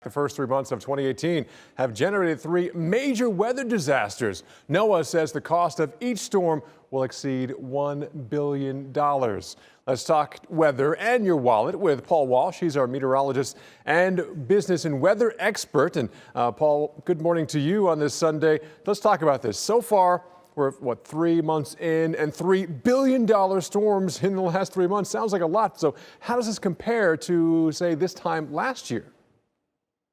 The first 3 months of 2018 have generated 3 major weather disasters. NOAA says the cost of each storm will exceed $1 billion. Let's talk weather and your wallet with Paul Walsh. He's our meteorologist and business and weather expert. And Paul, good morning to you on this Sunday. Let's talk about this. So far, we're, 3 months in, and $3 billion storms in the last 3 months. Sounds like a lot. So how does this compare to, say, this time last year?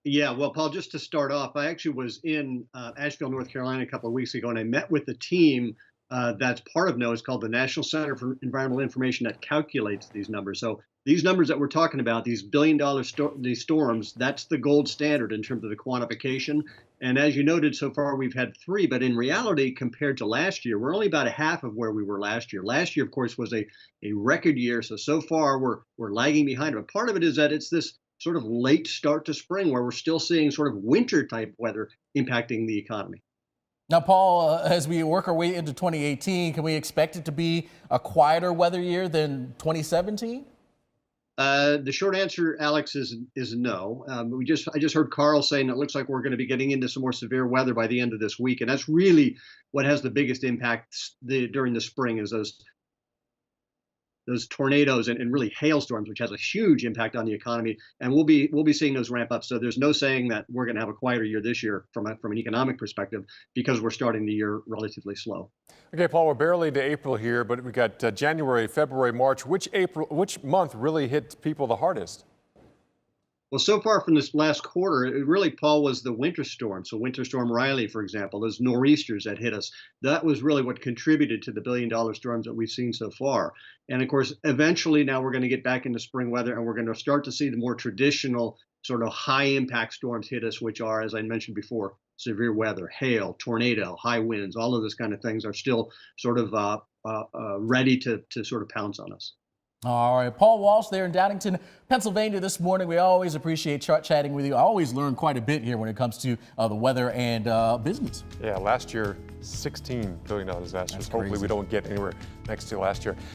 Yeah, well, Paul, just to start off, I actually was in Asheville, North Carolina a couple of weeks ago, and I met with the team that's part of NOAA. It's called the National Center for Environmental Information that calculates these numbers. So these numbers that we're talking about, these billion-dollar these storms, that's the gold standard in terms of the quantification. And as you noted, so far we've had 3, but in reality, compared to last year, we're only about a half of where we were last year. Last year, of course, was a record year. So far we're lagging behind. But part of it is that it's this sort of late start to spring where we're still seeing sort of winter type weather impacting the economy. Now, Paul, as we work our way into 2018, can we expect it to be a quieter weather year than 2017? The short answer, Alex, is no. I just heard Carl saying it looks like we're going to be getting into some more severe weather by the end of this week, and that's really what has the biggest impact during the spring is those tornadoes and really hailstorms, which has a huge impact on the economy, and we'll be seeing those ramp up. So there's no saying that we're going to have a quieter year this year from an economic perspective because we're starting the year relatively slow. Okay, Paul, we're barely into April here, but we got January, February, March. Which month really hit people the hardest? Well, so far from this last quarter, it really, Paul, was the winter storm. So Winter Storm Riley, for example, those nor'easters that hit us, that was really what contributed to the billion-dollar storms that we've seen so far. And of course, eventually now we're going to get back into spring weather, and we're going to start to see the more traditional sort of high-impact storms hit us, which are, as I mentioned before, severe weather, hail, tornado, high winds, all of those kind of things are still sort of ready to sort of pounce on us. All right, Paul Walsh there in Downingtown, Pennsylvania this morning. We always appreciate chatting with you. I always learn quite a bit here when it comes to the weather and business. Yeah, last year, $16 billion disasters. Hopefully we don't get anywhere next to last year.